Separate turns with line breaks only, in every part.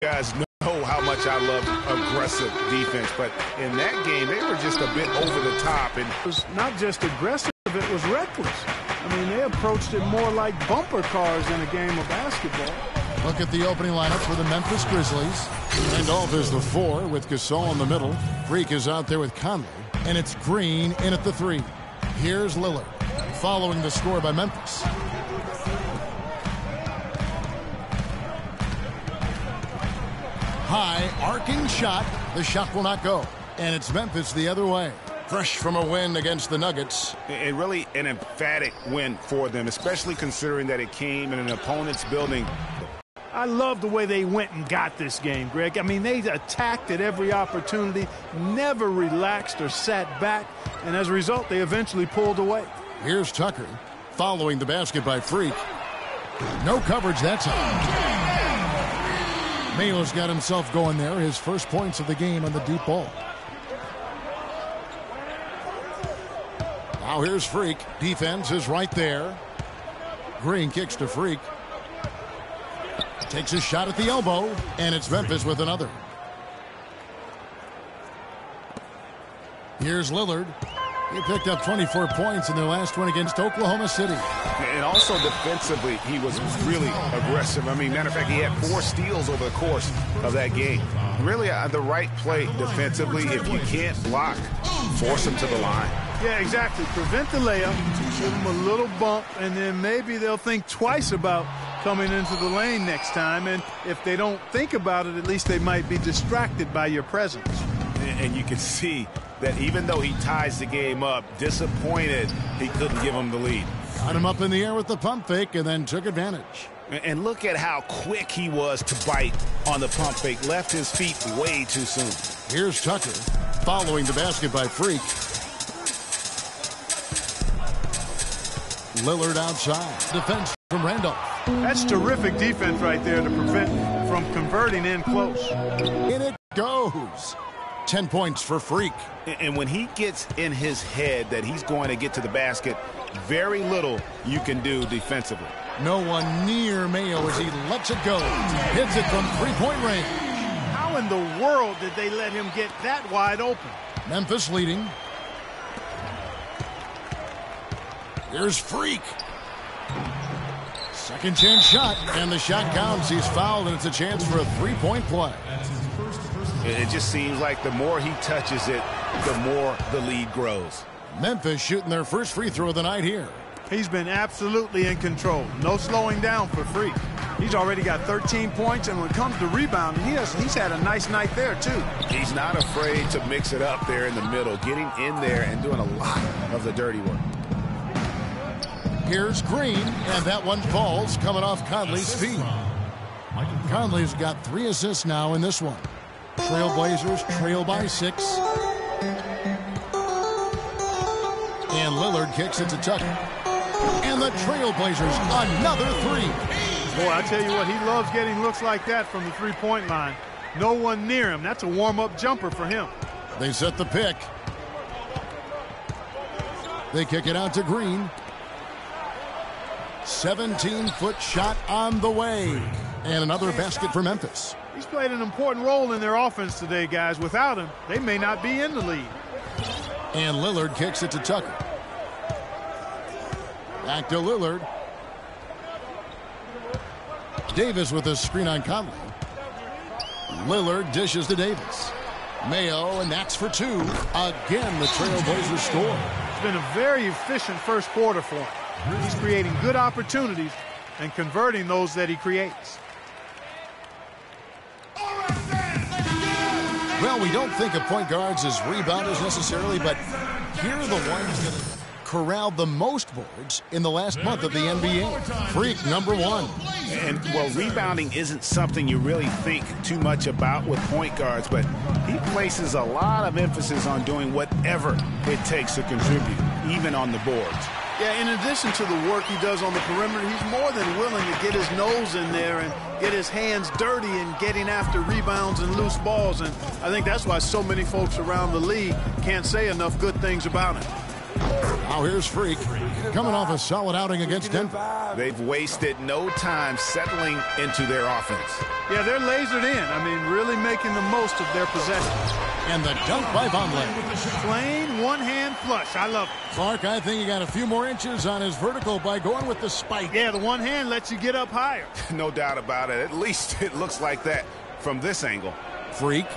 Guys know how much I love aggressive defense, but in that game, they were just a bit over the top. And
it was not just aggressive, it was reckless. I mean, they approached it more like bumper cars in a game of basketball.
Look at the opening lineup for the Memphis Grizzlies. Randolph is the 4 with Gasol in the middle. Freak is out there with Conley, and it's Green in at the 3. Here's Lillard, following the score by Memphis. High, arcing shot. The shot will not go. And it's Memphis the other way. Fresh from a win against the Nuggets.
And really an emphatic win for them, especially considering that it came in an opponent's building.
I love the way they went and got this game, Greg. I mean, they attacked at every opportunity, never relaxed or sat back, and as a result, they eventually pulled away.
Here's Tucker, following the basket by Freak. No coverage that time. Mayo's got himself going there, his first points of the game on the deep ball. Now here's Freak. Defense is right there. Green kicks to Freak. Takes a shot at the elbow, and it's Memphis with another. Here's Lillard. He picked up 24 points in their last one against Oklahoma City.
And also defensively, he was really aggressive. I mean, matter of fact, he had 4 steals over the course of that game. Really the right play defensively. If you can't block, force him to the line.
Yeah, exactly. Prevent the layup, give them a little bump, and then maybe they'll think twice about coming into the lane next time. And if they don't think about it, at least they might be distracted by your presence.
And you can see that even though he ties the game up, disappointed he couldn't give him the lead.
Got him up in the air with the pump fake and then took advantage.
And look at how quick he was to bite on the pump fake. Left his feet way too soon.
Here's Tucker, following the basket by Freak. Lillard outside. Defense from Randolph.
That's terrific defense right there to prevent from converting in close.
In it goes. 10 points for Freak.
And when he gets in his head that he's going to get to the basket, very little you can do defensively.
No one near Mayo as he lets it go. Hits it from three-point range.
How in the world did they let him get that wide open?
Memphis leading. Here's Freak. Second chance shot, and the shot counts. He's fouled, and it's a chance for a three-point play.
It just seems like the more he touches it, the more the lead grows.
Memphis shooting their first free throw of the night here.
He's been absolutely in control. No slowing down for Freak. He's already got 13 points, and when it comes to rebounding, he's had a nice night there, too.
He's not afraid to mix it up there in the middle, getting in there and doing a lot of the dirty work.
Here's Green, and that one falls, coming off Conley's feet. Conley's got 3 assists now in this one. Trailblazers trail by 6. And Lillard kicks it to Tucker. And the Trailblazers, another 3.
Boy, I tell you what, he loves getting looks like that from the three-point line. No one near him. That's a warm-up jumper for him.
They set the pick. They kick it out to Green. 17-foot shot on the way. And another basket for Memphis.
He's played an important role in their offense today, guys. Without him, they may not be in the lead.
And Lillard kicks it to Tucker. Back to Lillard. Davis with a screen on Conley. Lillard dishes to Davis. Mayo, and that's for 2. Again, the Trailblazers score.
It's been a very efficient first quarter for him. He's creating good opportunities and converting those that he creates.
Well, we don't think of point guards as rebounders necessarily, but here are the ones that corralled the most boards in the last month of the NBA. Freak, number 1.
And, well, rebounding isn't something you really think too much about with point guards, but he places a lot of emphasis on doing whatever it takes to contribute, even on the boards.
Yeah, in addition to the work he does on the perimeter, he's more than willing to get his nose in there and get his hands dirty and getting after rebounds and loose balls. And I think that's why so many folks around the league can't say enough good things about him.
Now here's Freak, coming off a solid outing against Denver.
They've wasted no time settling into their offense.
Yeah, they're lasered in. I mean, really making the most of their possessions.
And the dunk by Vonleh.
Plain one-hand flush. I love it.
Clark, I think he got a few more inches on his vertical by going with the spike.
Yeah, the one hand lets you get up higher.
No doubt about it. At least it looks like that from this angle.
Freak.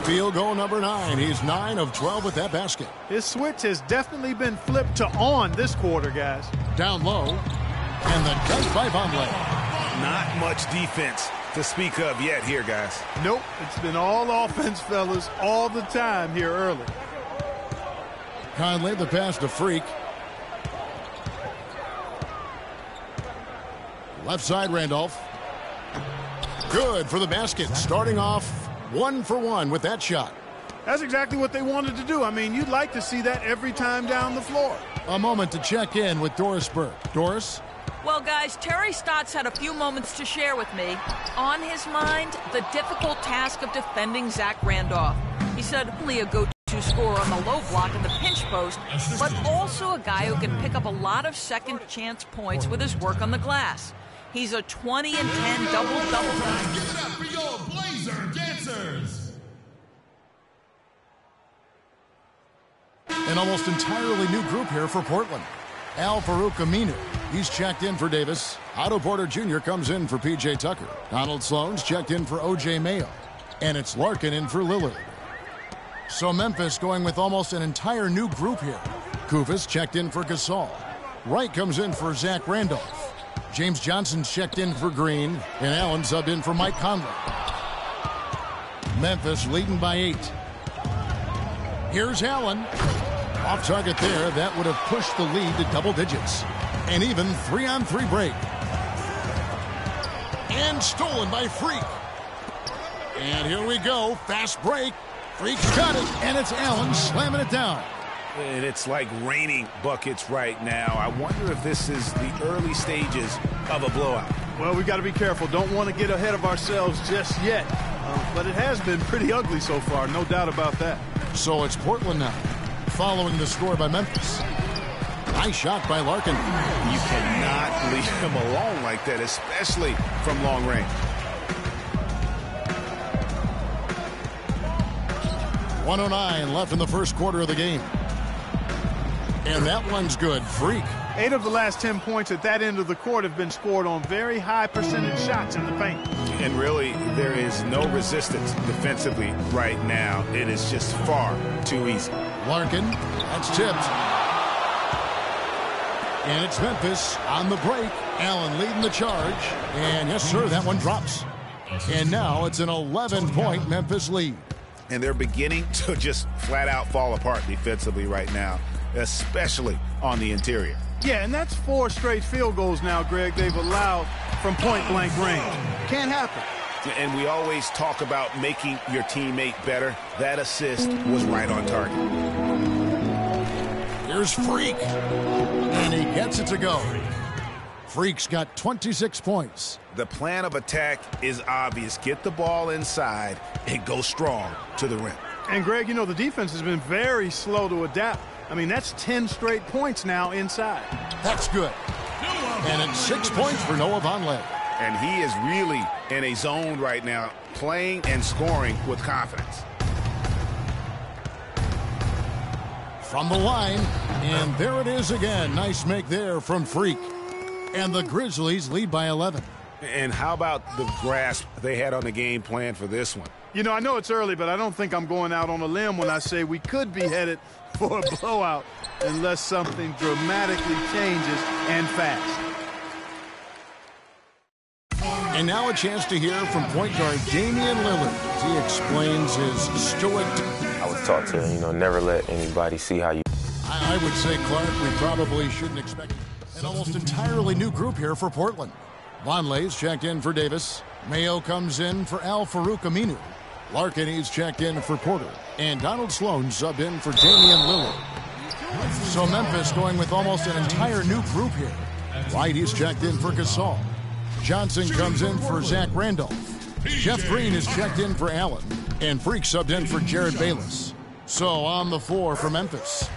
Field goal number 9. He's 9 of 12 with that basket.
His switch has definitely been flipped to on this quarter, guys.
Down low. And the dunk by Vonleh.
Not much defense to speak of yet here, guys.
Nope. It's been all offense, fellas, all the time here early.
Conley, the pass to Freak. Left side, Randolph. Good for the basket. Starting off 1 for 1 with that shot.
That's exactly what they wanted to do. I mean, you'd like to see that every time down the floor.
A moment to check in with Doris Burke. Doris?
Well, guys, Terry Stotts had a few moments to share with me. On his mind, the difficult task of defending Zach Randolph. He said only a go-to scorer on the low block and the pinch post, but also a guy who can pick up a lot of second chance points with his work on the glass. He's a 20 and 10 double-double.
Give it up for your Blazer dancers.
An almost entirely new group here for Portland. Al-Farouq Aminu. He's checked in for Davis. Otto Porter Jr. comes in for P.J. Tucker. Donald Sloan's checked in for O.J. Mayo. And it's Larkin in for Lillard. So Memphis going with almost an entire new group here. Kufis checked in for Gasol. Wright comes in for Zach Randolph. James Johnson's checked in for Green. And Allen subbed in for Mike Conley. Memphis leading by 8. Here's Allen. Off target there. That would have pushed the lead to double digits. And even 3-on-3 break. And stolen by Freak. And here we go. Fast break. Freak's got it. And it's Allen slamming it down.
And it's like raining buckets right now. I wonder if this is the early stages of a blowout.
Well, we got to be careful. Don't want to get ahead of ourselves just yet. But it has been pretty ugly so far. No doubt about that.
So it's Portland now, following the score by Memphis. Nice shot by Larkin.
You cannot leave him alone like that, especially from long range. .109 left in the first quarter of the game. And that one's good. Freak.
8 of the last 10 points at that end of the court have been scored on very high percentage shots in the paint.
And really, there is no resistance defensively right now. It is just far too easy.
Larkin, that's tipped. And it's Memphis on the break. Allen leading the charge. And yes, sir, that one drops. And now it's an 11-point Memphis lead.
And they're beginning to just flat out fall apart defensively right now, especially on the interior.
Yeah, and that's 4 straight field goals now, Greg, they've allowed from point-blank range. Can't happen.
And we always talk about making your teammate better. That assist was right on target.
Here's Freak. And he gets it to go. Freak's got 26 points.
The plan of attack is obvious. Get the ball inside and go strong to the rim.
And, Greg, you know, the defense has been very slow to adapt. I mean, that's 10 straight points now inside.
That's good. And it's 6 points for Noah Vonleh.
And he is really in a zone right now, playing and scoring with confidence.
From the line, and there it is again. Nice make there from Freak. And the Grizzlies lead by 11.
And how about the grasp they had on the game plan for this one?
You know, I know it's early, but I don't think I'm going out on a limb when I say we could be headed for a blowout unless something dramatically changes and fast.
And now a chance to hear from point guard Damian Lillard as he explains his stoic.
I was taught to, never let anybody see how you.
I would say, Clark, we probably shouldn't expect an almost entirely new group here for Portland. Vonleh's checked in for Davis. Mayo comes in for Al-Farouq Aminu. Larkin is checked in for Porter. And Donald Sloan subbed in for Damian Lillard. So Memphis going with almost an entire new group here. White is checked in for Gasol. Johnson comes in for Zach Randolph. Jeff Green is checked in for Allen. And Freak subbed in for Jared Bayless. So on the floor for Memphis.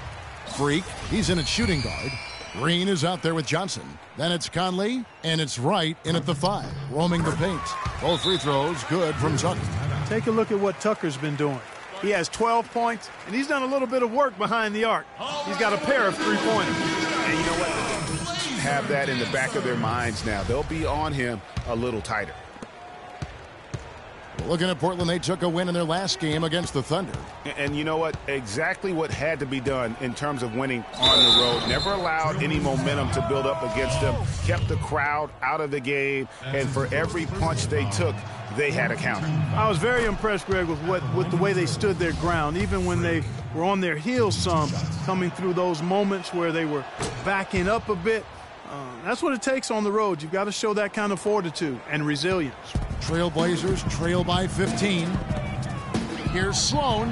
Freak, he's in at shooting guard. Green is out there with Johnson. Then it's Conley, and it's Wright in at the 5, roaming the paint. Both free throws good from Tucker.
Take a look at what Tucker's been doing. He has 12 points, and he's done a little bit of work behind the arc. He's got a pair of three-pointers.
And you know what? Have that in the back of their minds now. They'll be on him a little tighter.
Looking at Portland, they took a win in their last game against the Thunder.
And you know what? Exactly what had to be done in terms of winning on the road. Never allowed any momentum to build up against them. Kept the crowd out of the game. And for every punch they took, they had a counter.
I was very impressed, Greg, with the way they stood their ground, even when they were on their heels some, coming through those moments where they were backing up a bit. That's what it takes on the road. You've got to show that kind of fortitude and resilience.
Trailblazers trail by 15. Here's Sloan.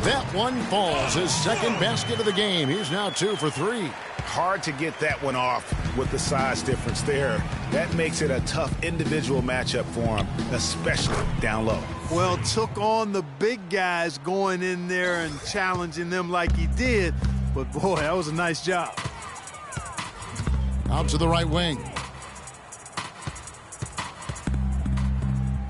That one falls. His second basket of the game. He's now 2 for 3.
Hard to get that one off with the size difference there. That makes it a tough individual matchup for him, especially down low.
Well, took on the big guys going in there and challenging them like he did. But, boy, that was a nice job.
Out to the right wing.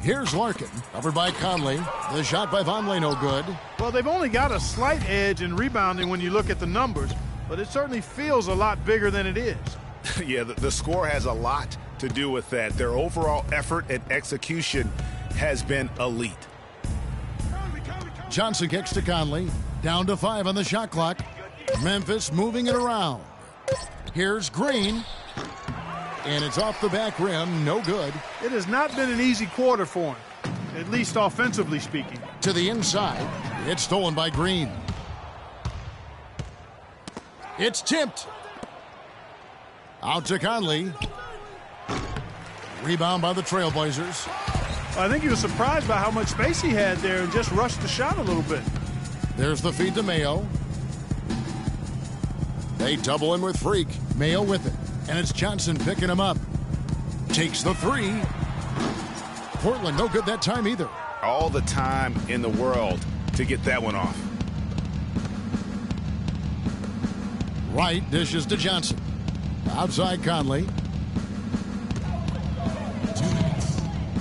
Here's Larkin, covered by Conley. The shot by Vonleh, no good.
Well, they've only got a slight edge in rebounding when you look at the numbers, but it certainly feels a lot bigger than it is.
Yeah, the score has a lot to do with that. Their overall effort and execution has been elite.
Johnson kicks to Conley. Down to 5 on the shot clock. Memphis moving it around. Here's Green. And it's off the back rim. No good.
It has not been an easy quarter for him, at least offensively speaking.
To the inside. It's stolen by Green. It's tipped. Out to Conley. Rebound by the Trailblazers.
I think he was surprised by how much space he had there and just rushed the shot a little bit.
There's the feed to Mayo. They double him with Freak. Mayo with it. And it's Johnson picking him up. Takes the 3. Portland no good that time either.
All the time in the world to get that one off.
Wright dishes to Johnson. Outside Conley.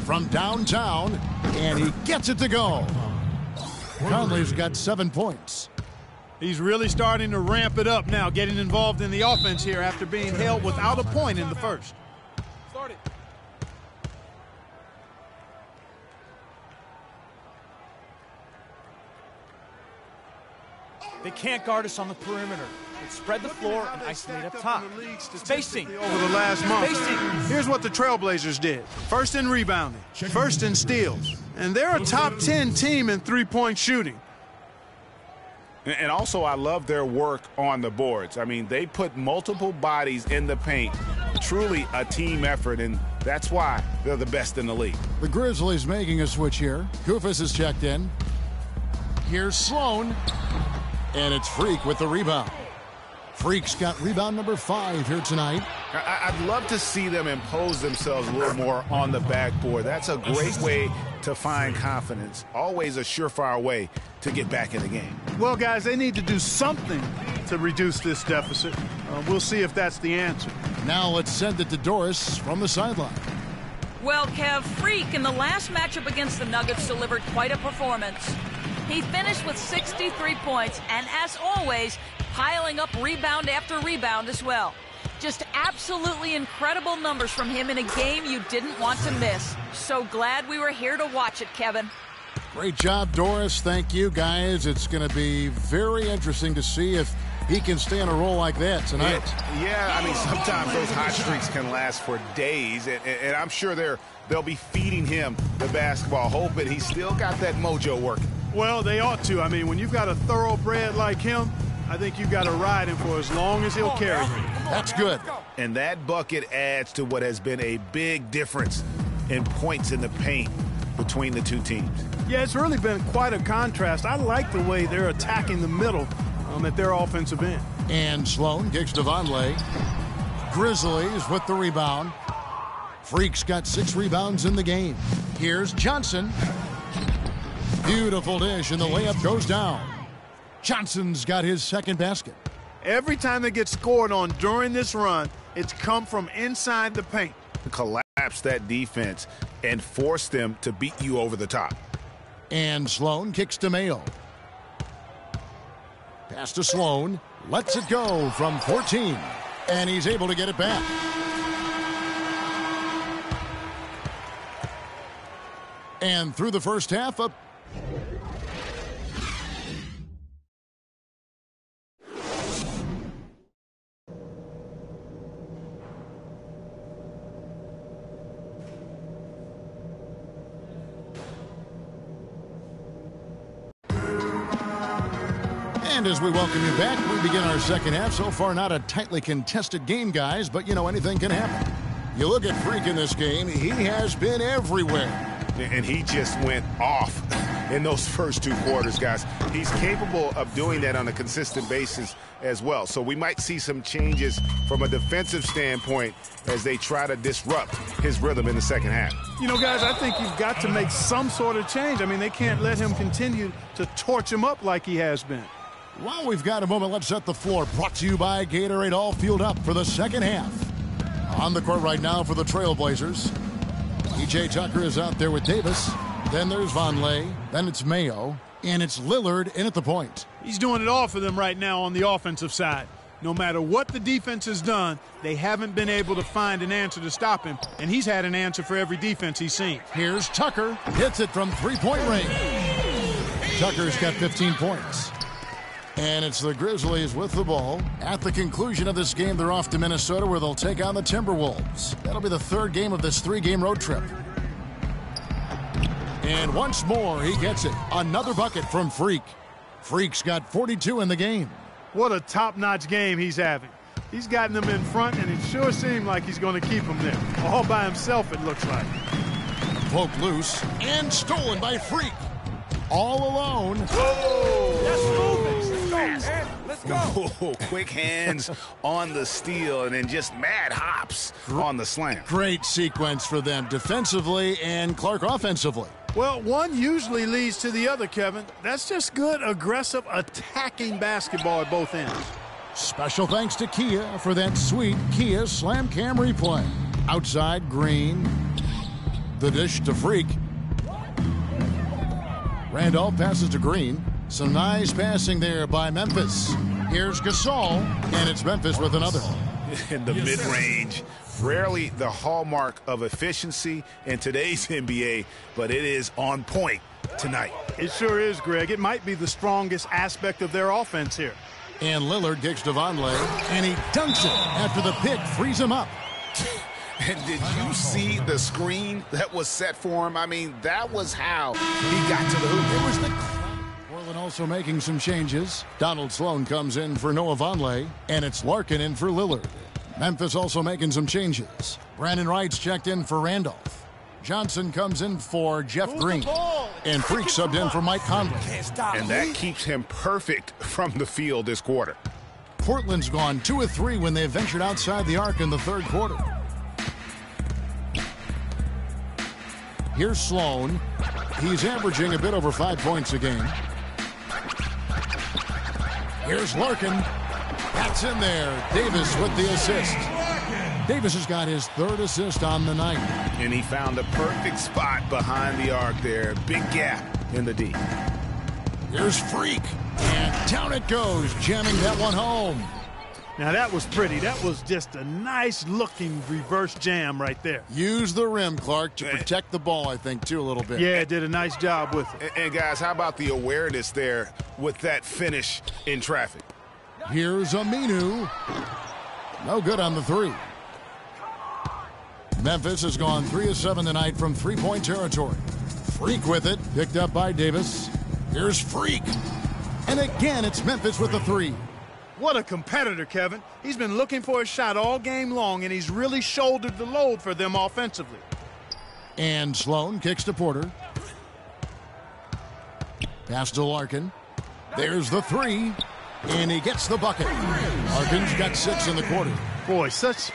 From downtown. And he gets it to go. Conley's got 7 points.
He's really starting to ramp it up now, getting involved in the offense here after being held without a point in the first. Start it.
They can't guard us on the perimeter. Let's spread the floor and isolate up top. Spacing.
Over the last month.
Spacing.
Here's what the Trailblazers did. First in rebounding. First in steals. And they're a top 10 team in three-point shooting.
And also, I love their work on the boards. I mean, they put multiple bodies in the paint. Truly a team effort, and that's why they're the best in the league.
The Grizzlies making a switch here. Koufos is checked in. Here's Sloan. And it's Freak with the rebound. Freak's got rebound number 5 here tonight.
I'd love to see them impose themselves a little more on the backboard. That's a great way to find confidence. Always a surefire way to get back in the game.
Well, guys, they need to do something to reduce this deficit. We'll see if that's the answer.
Now let's send it to Doris from the sideline.
Well, Kev, Freak in the last matchup against the Nuggets delivered quite a performance. He finished with 63 points and, as always, piling up rebound after rebound as well. Just absolutely incredible numbers from him in a game you didn't want to miss. So glad we were here to watch it, Kevin.
Great job, Doris. Thank you, guys. It's going to be very interesting to see if he can stay on a roll like that tonight.
Yeah, I mean, sometimes those hot streaks can last for days, and I'm sure they'll be feeding him the basketball, hoping he's still got that mojo working.
Well, they ought to. I mean, when you've got a thoroughbred like him, I think you've got to ride him for as long as he'll carry you.
That's good.
And that bucket adds to what has been a big difference in points in the paint between the two teams.
Yeah, it's really been quite a contrast. I like the way they're attacking the middle at their offensive end.
And Sloan kicks to Vonleh. Grizzlies with the rebound. Freak's got 6 rebounds in the game. Here's Johnson. Beautiful dish, and the layup goes down. Johnson's got his second basket.
Every time they get scored on during this run, it's come from inside the paint.
Collapse that defense and force them to beat you over the top.
And Sloan kicks to Mayo. Pass to Sloan. Lets it go from 14. And he's able to get it back. And through the first half, up. And as we welcome you back, we begin our second half. So far, not a tightly contested game, guys, but you know, anything can happen. You look at Freak in this game, he has been everywhere.
And he just went off in those first two quarters, guys. He's capable of doing that on a consistent basis as well. So we might see some changes from a defensive standpoint as they try to disrupt his rhythm in the second half.
You know, guys, I think you've got to make some sort of change. I mean, they can't let him continue to torch him up like he has been.
While we've got a moment, let's set the floor. Brought to you by Gatorade, all fueled up for the second half. On the court right now for the Trailblazers. P.J. Tucker is out there with Davis. Then there's Vonleh. Then it's Mayo. And it's Lillard in at the point.
He's doing it all for them right now on the offensive side. No matter what the defense has done, they haven't been able to find an answer to stop him. And he's had an answer for every defense he's seen.
Here's Tucker. Hits it from three-point range. Tucker's got 15 points. And it's the Grizzlies with the ball. At the conclusion of this game, they're off to Minnesota where they'll take on the Timberwolves. That'll be the third game of this three-game road trip. And once more, he gets it. Another bucket from Freak. Freak's got 42 in the game.
What a top-notch game he's having. He's gotten them in front, and it sure seemed like he's going to keep them there. All by himself, it looks like.
Poke loose and stolen by Freak. All alone.
Let's move it. Fast. Let's go.
Oh, quick hands on the steal and then just mad hops on the slam.
Great sequence for them defensively and Clark offensively.
Well, one usually leads to the other, Kevin. That's just good, aggressive, attacking basketball at both ends.
Special thanks to Kia for that sweet Kia Slam Cam replay. Outside, Green. The dish to Freak. Randolph passes to Green. Some nice passing there by Memphis. Here's Gasol, and it's Memphis with another.
In the mid-range, rarely the hallmark of efficiency in today's NBA, but it is on point tonight.
It sure is, Greg. It might be the strongest aspect of their offense here.
And Lillard kicks to Vonleh, and he dunks it after the pick frees him up.
And did you see the screen that was set for him? I mean, that was how he got to the hoop.
It was the Portland also making some changes. Donald Sloan comes in for Noah Vonleh, and it's Larkin in for Lillard. Memphis also making some changes. Brandon Wright's checked in for Randolph. Johnson comes in for Jeff Green. And Freak subbed in for Mike Conley.
And that keeps him perfect from the field this quarter.
Portland's gone 2 of 3 when they ventured outside the arc in the third quarter. Here's Sloan. He's averaging a bit over 5 points a game. Here's Larkin. That's in there. Davis with the assist. Davis has got his third assist on the night.
And he found the perfect spot behind the arc there. Big gap in the D.
Here's Freak. And down it goes, jamming that one home.
Now, that was pretty. That was just a nice-looking reverse jam right there.
Use the rim, Clark, to protect the ball, I think, too, a little bit.
Yeah, did a nice job with it.
And guys, how about the awareness there with that finish in traffic?
Here's Aminu. No good on the three. Memphis has gone 3 of 7 tonight from three-point territory. Freak with it, picked up by Davis. Here's Freak. And again, it's Memphis with the three.
What a competitor, Kevin. He's been looking for a shot all game long, and he's really shouldered the load for them offensively.
And Sloan kicks to Porter. Pass to Larkin. There's the three. And he gets the bucket. Larkin's got 6 in the quarter.
Boy, such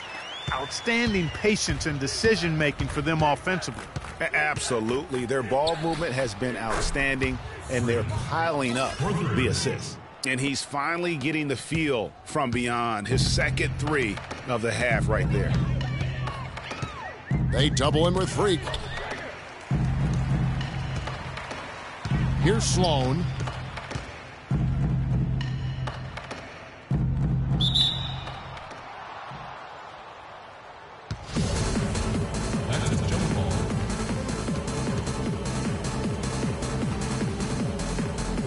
outstanding patience and decision-making for them offensively.
Absolutely. Their ball movement has been outstanding, and they're piling up the assists. And he's finally getting the feel from beyond. His second three of the half right there.
They double him with Freak. Here's Sloan.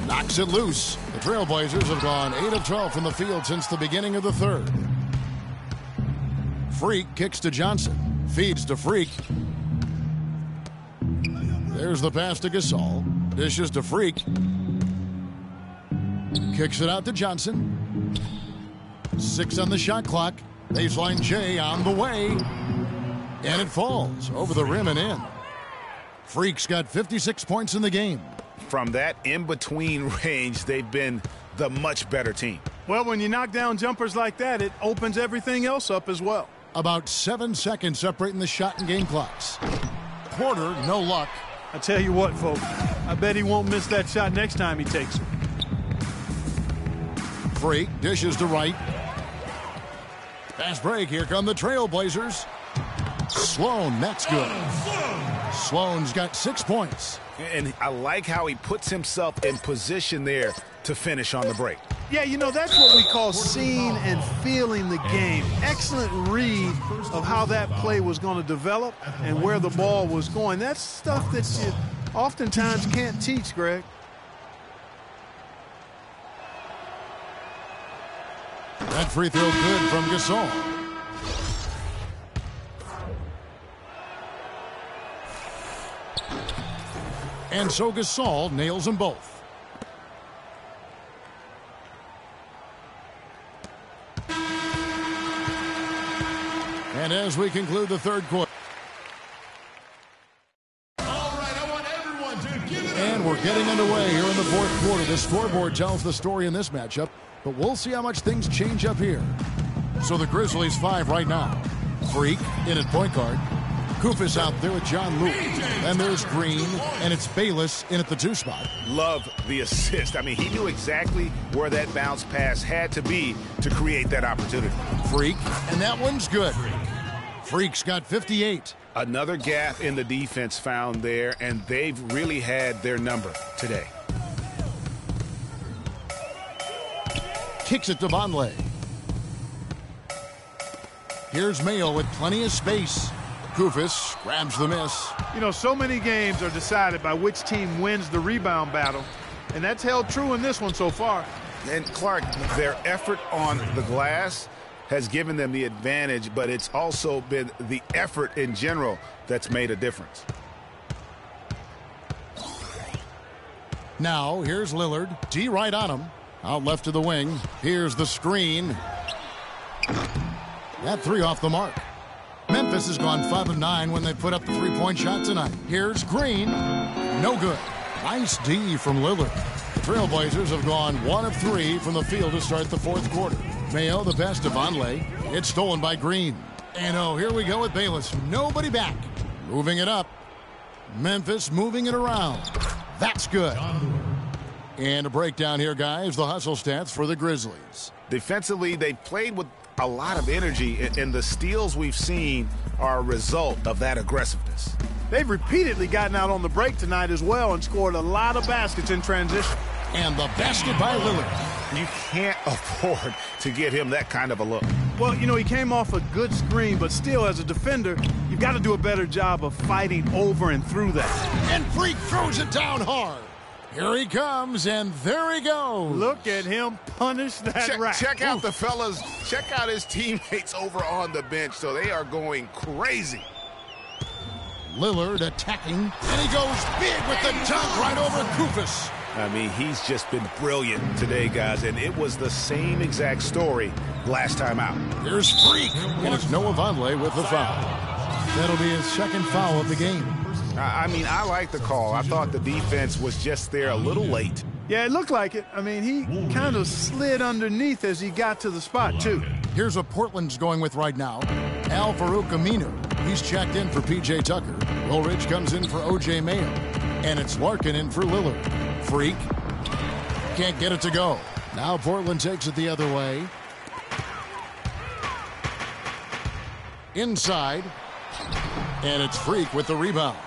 Knocks it loose. The Trailblazers have gone 8 of 12 from the field since the beginning of the third. Freak kicks to Johnson. Feeds to Freak. There's the pass to Gasol. Dishes to Freak. Kicks it out to Johnson. 6 on the shot clock. Baseline J on the way. And it falls over the rim and in. Freak's got 56 points in the game.
From that in-between range, they've been the much better team.
Well, when you knock down jumpers like that, it opens everything else up as well.
About 7 seconds separating the shot and game clocks. Porter, no luck.
I tell you what, folks, I bet he won't miss that shot next time he takes it.
Freak dishes to Wright. Fast break. Here come the Trailblazers. Sloan, that's good. Sloan's got 6 points.
And I like how he puts himself in position there to finish on the break.
Yeah, you know, that's what we call seeing and feeling the game. Excellent read of how that play was going to develop and where the ball was going. That's stuff that you oftentimes can't teach, Greg.
That free throw good from Gasol. And so Gasol nails them both. And as we conclude the third quarter.
All right, I want everyone to give it up.
And we're getting underway here in the fourth quarter. The scoreboard tells the story in this matchup, but we'll see how much things change up here. So the Grizzlies 5 right now. Freak in at point guard. Koufos out there with John Lewis. And there's Green, and it's Bayless in at the 2 spot.
Love the assist. I mean, he knew exactly where that bounce pass had to be to create that opportunity.
Freak, and that one's good. Freak's got 58.
Another gap in the defense found there, and they've really had their number today.
Kicks it to Vonleh. Here's Mayo with plenty of space. Koufos grabs the miss.
You know, so many games are decided by which team wins the rebound battle, and that's held true in this one so far.
And Clark, their effort on the glass has given them the advantage, but it's also been the effort in general that's made a difference.
Now, here's Lillard. D right on him. Out left to the wing. Here's the screen. That 3 off the mark. Memphis has gone 5 of 9 when they put up the 3-point shot tonight. Here's Green. No good. Nice D from Lillard. The Trailblazers have gone 1 of 3 from the field to start the fourth quarter. Mayo, the pass to Vonleh. It's stolen by Green. And oh, here we go with Bayless. Nobody back. Moving it up. Memphis moving it around. That's good. And a breakdown here, guys. The hustle stats for the Grizzlies.
Defensively, they played with a lot of energy, and the steals we've seen are a result of that aggressiveness.
They've repeatedly gotten out on the break tonight as well and scored a lot of baskets in transition.
And the basket by Lillard.
You can't afford to give him that kind of a look.
Well, you know, he came off a good screen, but still, as a defender, you've got to do a better job of fighting over and through that.
And Freak throws it down hard. Here he comes, and there he goes.
Look at him punish that rack.
Check out the fellas. Check out his teammates over on the bench. So they are going crazy.
Lillard attacking, and he goes big with the dunk right over Koufos.
I mean, he's just been brilliant today, guys, and it was the same exact story last time out.
Here's Freak, and it's Noah Vonleh with the foul. That'll be his second foul of the game.
I mean, I like the call. I thought the defense was just there a little late.
Yeah, it looked like it. I mean, he kind of slid underneath as he got to the spot, too.
Here's what Portland's going with right now. Al-Farouq Aminu. He's checked in for P.J. Tucker. Woolridge comes in for O.J. Mayo. And it's Larkin in for Lillard. Freak. Can't get it to go. Now Portland takes it the other way. Inside. And it's Freak with the rebound.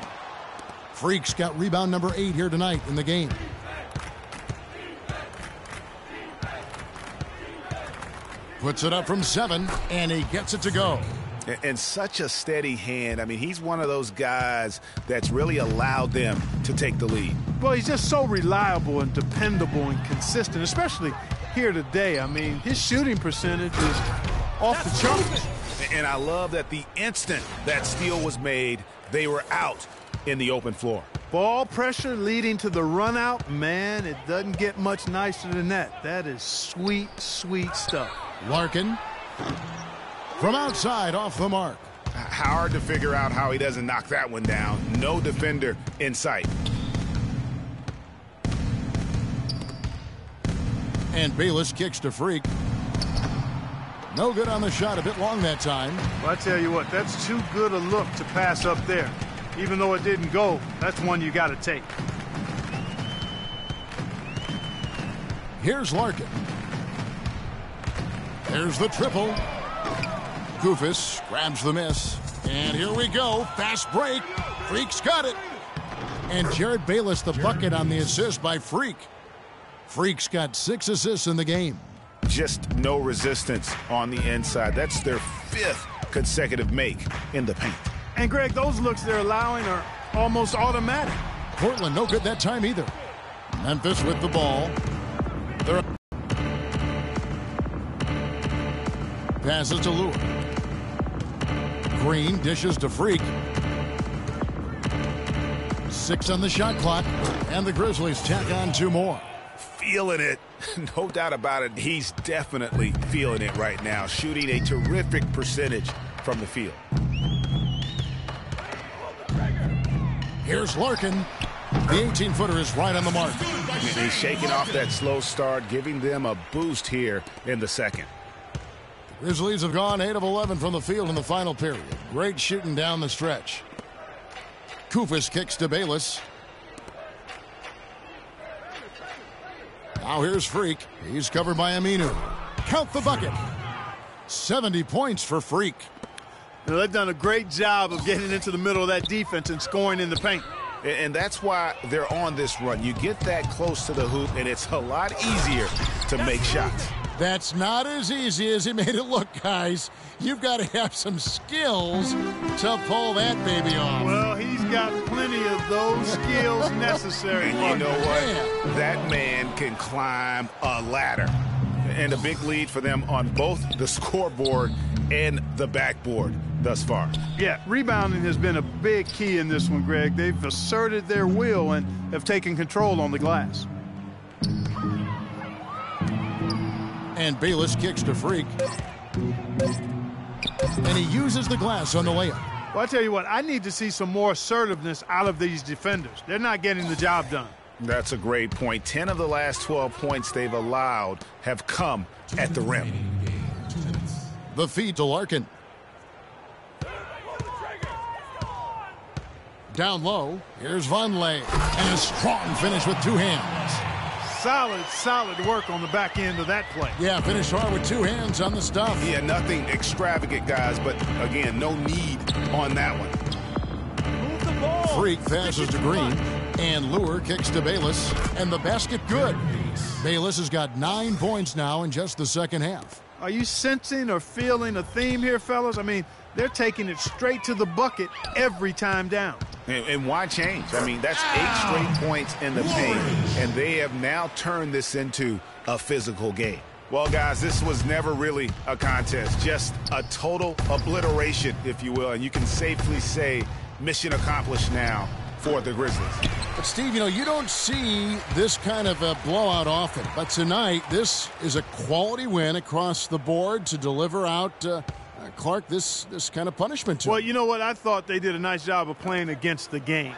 Freak's got rebound number 8 here tonight in the game. Puts it up from 7, and he gets it to go.
And such a steady hand. I mean, he's one of those guys that's really allowed them to take the lead.
Well, he's just so reliable and dependable and consistent, especially here today. I mean, his shooting percentage is off the charts.
And I love that the instant that steal was made, they were out in the open floor.
Ball pressure leading to the run out. Man, it doesn't get much nicer than that. That is sweet, sweet stuff.
Larkin from outside off the mark.
Hard to figure out how he doesn't knock that one down. No defender in sight.
And Bayless kicks to Freak. No good on the shot. A bit long that time.
Well, I tell you what, that's too good a look to pass up there. Even though it didn't go, that's one you got to take.
Here's Larkin. There's the triple. Koufos grabs the miss. And here we go. Fast break. Freak's got it. And Jared Bayless the bucket on the assist by Freak. Freak's got 6 assists in the game.
Just no resistance on the inside. That's their 5th consecutive make in the paint.
And, Greg, those looks they're allowing are almost automatic.
Portland no good that time either. Memphis with the ball. Passes to Lure. Green dishes to Freak. 6 on the shot clock. And the Grizzlies tack on 2 more.
Feeling it. No doubt about it. He's definitely feeling it right now. Shooting a terrific percentage from the field.
Here's Larkin. The 18-footer is right on the mark.
He's shaking off that slow start, giving them a boost here in the second.
The Grizzlies have gone 8 of 11 from the field in the final period. Great shooting down the stretch. Koufos kicks to Bayless. Now here's Freak. He's covered by Aminu. Count the bucket. 70 points for Freak.
Now, they've done a great job of getting into the middle of that defense and scoring in the paint.
And that's why they're on this run. You get that close to the hoop, and it's a lot easier to make shots.
That's not as easy as he made it look, guys. You've got to have some skills to pull that baby off.
Well, he's got plenty of those skills necessary.
And you know what? That man can climb a ladder. And a big lead for them on both the scoreboard and the backboard thus far.
Yeah, rebounding has been a big key in this one, Greg. They've asserted their will and have taken control on the glass.
And Bayless kicks to Freak. And he uses the glass on the layup.
Well, I tell you what, I need to see some more assertiveness out of these defenders. They're not getting the job done.
That's a great point. 10 of the last 12 points they've allowed have come at the rim.
The feed to Larkin. Down low, here's Vonleh. And a strong finish with 2 hands.
Solid work on the back end of that play.
Yeah, finish hard with 2 hands on the stuff.
Yeah, nothing extravagant, guys, but again, no need on that one.
Move the ball.
Freak passes to Green, and Lure kicks to Bayless, and the basket good. Bayless has got 9 points now in just the second half.
Are you sensing or feeling a theme here, fellas? I mean, they're taking it straight to the bucket every time down.
And why change? I mean, that's 8 straight points in the paint, and they have now turned this into a physical game. Well, guys, this was never really a contest, just a total obliteration, if you will, and you can safely say mission accomplished now for the Grizzlies.
But, Steve, you know, you don't see this kind of a blowout often, but tonight this is a quality win across the board to deliver out Clark this kind of punishment to
Well,
him.
you know what? I thought they did a nice job of playing against the game.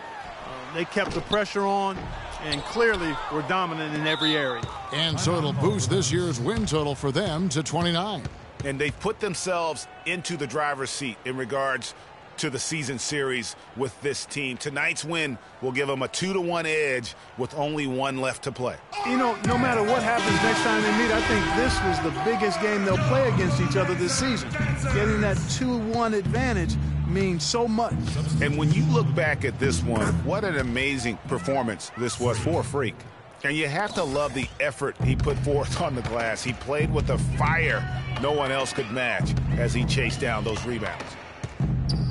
They kept the pressure on and clearly were dominant in every area.
And so it'll boost this year's win total for them to 29.
And they've put themselves into the driver's seat in regards to the season series with this team. Tonight's win will give them a 2-1 edge with only one left to play.
You know, no matter what happens next time they meet, I think this was the biggest game they'll play against each other this season. Getting that 2-1 advantage means so much.
And when you look back at this one, what an amazing performance this was for Freak. And you have to love the effort he put forth on the glass. He played with a fire no one else could match as he chased down those rebounds.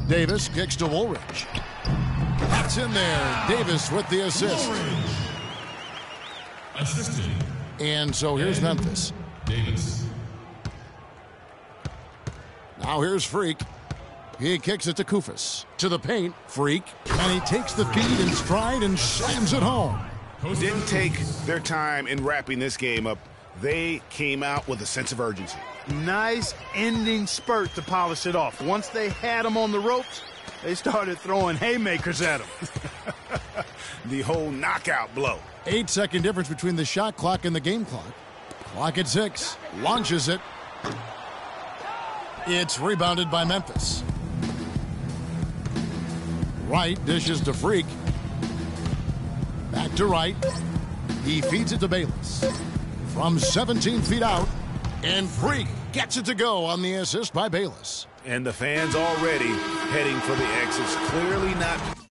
Davis kicks to Woolridge. That's in there. Davis with the assist.
Assisted.
And so here's Memphis.
Davis.
Now here's Freak. He kicks it to Koufos. To the paint, Freak. And he takes the feed in stride and slams it home.
Didn't take their time in wrapping this game up. They came out with a sense of urgency.
Nice ending spurt to polish it off. Once they had him on the ropes, they started throwing haymakers at him.
The whole knockout blow.
8-second difference between the shot clock and the game clock. Clock at 6. Launches it. It's rebounded by Memphis. Wright dishes to Freak. Back to Wright. He feeds it to Bayless. From 17 feet out. And Freak gets it to go on the assist by Bayless.
And the fans already heading for the exits. Clearly not